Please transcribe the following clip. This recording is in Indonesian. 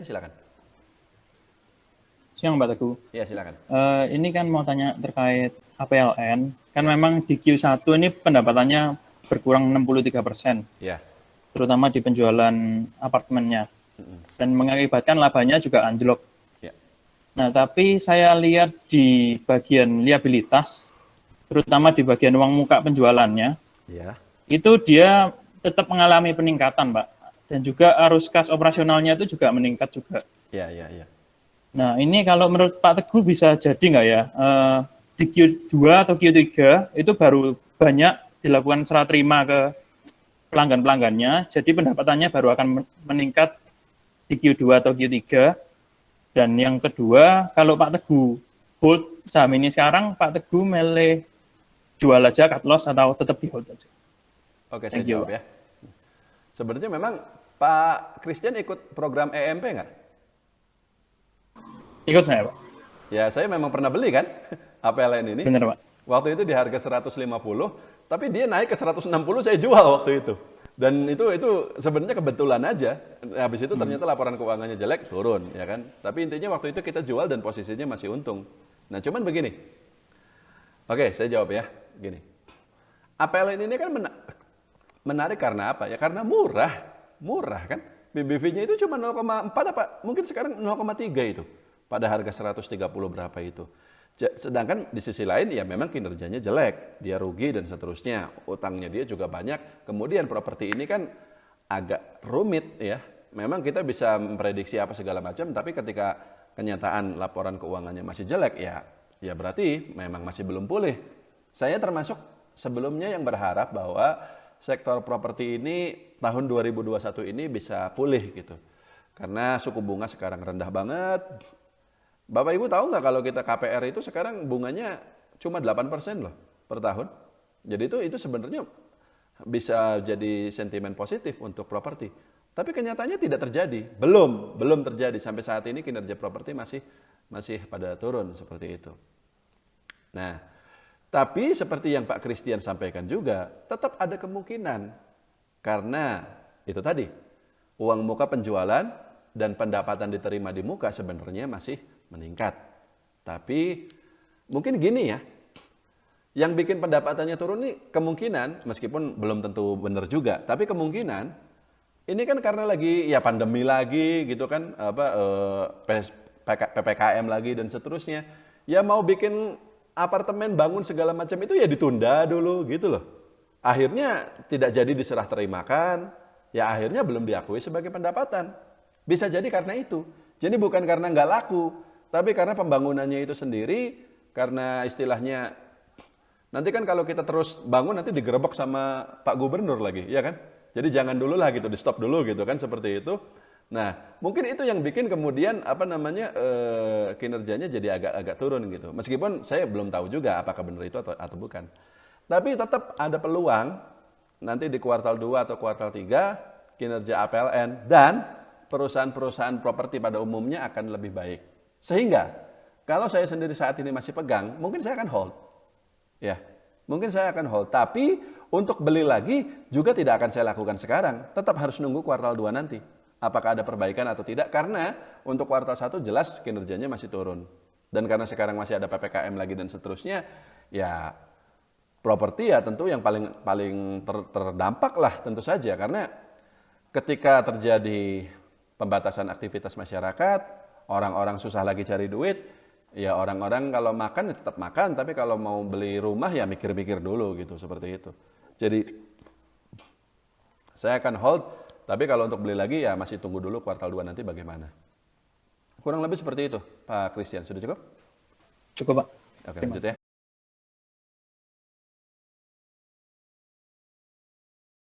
Silakan. Siang Mbak Teguh. Ya, silakan. Ini kan mau tanya terkait APLN. Kan memang di Q1 ini pendapatannya berkurang 63%, Ya. terutama di penjualan apartemennya. Dan mengakibatkan labanya juga anjlok. Ya. Nah, tapi saya lihat di bagian liabilitas, terutama di bagian uang muka penjualannya, Ya. itu dia tetap mengalami peningkatan, Pak. Dan juga arus kas operasionalnya itu juga meningkat juga. Ya, ya, ya. Nah, ini kalau menurut Pak Teguh bisa jadi nggak ya, di Q2 atau Q3 itu baru banyak dilakukan serah terima ke pelanggan-pelanggannya, jadi pendapatannya baru akan meningkat di Q2 atau Q3. Dan yang kedua, kalau Pak Teguh hold saham ini sekarang, Pak Teguh milih jual aja cut loss atau tetap di hold aja? Oke, saya Thank you, jawab Pak. ya. Sebenarnya memang Pak Christian ikut program EMP nggak? Ikut saya, Pak. Ya, saya memang pernah beli kan APLN ini. Benar, Pak. Waktu itu di harga 150, tapi dia naik ke 160, saya jual waktu itu. Dan itu sebenarnya kebetulan aja. Habis itu ternyata laporan keuangannya jelek, turun, ya kan. Tapi intinya waktu itu kita jual dan posisinya masih untung. Nah, cuman begini. Oke, saya jawab ya. Gini. APLN ini kan menarik karena apa? Ya karena murah. Murah kan? BBV-nya itu cuma 0,4 apa? Mungkin sekarang 0,3 itu. Pada harga 130 berapa itu. Sedangkan di sisi lain ya memang kinerjanya jelek, dia rugi dan seterusnya, utangnya dia juga banyak. Kemudian properti ini kan agak rumit ya. Memang kita bisa memprediksi apa segala macam, tapi ketika kenyataan laporan keuangannya masih jelek ya berarti memang masih belum pulih. Saya termasuk sebelumnya yang berharap bahwa sektor properti ini tahun 2021 ini bisa pulih gitu. Karena suku bunga sekarang rendah banget. Bapak Ibu tahu nggak kalau kita KPR itu sekarang bunganya cuma 8% loh per tahun. Jadi itu sebenarnya bisa jadi sentimen positif untuk properti. Tapi kenyataannya tidak terjadi. Belum terjadi sampai saat ini kinerja properti masih pada turun seperti itu. Nah, tapi seperti yang Pak Christian sampaikan juga, tetap ada kemungkinan karena itu tadi uang muka penjualan dan pendapatan diterima di muka sebenarnya masih meningkat. Tapi mungkin gini ya, yang bikin pendapatannya turun nih kemungkinan, meskipun belum tentu benar juga, tapi kemungkinan ini kan karena lagi ya pandemi lagi gitu kan, PPKM lagi dan seterusnya. Ya mau bikin apartemen bangun segala macam itu ya ditunda dulu gitu loh. Akhirnya tidak jadi diserah terimakan, ya akhirnya belum diakui sebagai pendapatan. Bisa jadi karena itu. Jadi bukan karena nggak laku, tapi karena pembangunannya itu sendiri, karena istilahnya, nanti kan kalau kita terus bangun nanti digerebek sama Pak Gubernur lagi, ya kan? Jadi jangan dulu lah gitu, di stop dulu gitu kan, seperti itu. Nah, mungkin itu yang bikin kemudian kinerjanya jadi agak turun gitu. Meskipun saya belum tahu juga apakah benar itu atau bukan. Tapi tetap ada peluang nanti di kuartal 2 atau kuartal 3 kinerja APLN dan perusahaan-perusahaan properti pada umumnya akan lebih baik. Sehingga kalau saya sendiri saat ini masih pegang, mungkin saya akan hold. Ya, mungkin saya akan hold. Tapi untuk beli lagi juga tidak akan saya lakukan sekarang. Tetap harus nunggu kuartal 2 nanti. Apakah ada perbaikan atau tidak? Karena untuk kuartal 1 jelas kinerjanya masih turun. Dan karena sekarang masih ada PPKM lagi dan seterusnya, ya properti ya tentu yang paling terdampak lah tentu saja. Karena ketika terjadi pembatasan aktivitas masyarakat, orang-orang susah lagi cari duit, ya orang-orang kalau makan ya tetap makan, tapi kalau mau beli rumah ya mikir-mikir dulu gitu, seperti itu. Jadi saya akan hold, tapi kalau untuk beli lagi ya masih tunggu dulu kuartal 2 nanti bagaimana. Kurang lebih seperti itu, Pak Christian. Sudah cukup? Cukup, Pak. Oke, lanjut ya.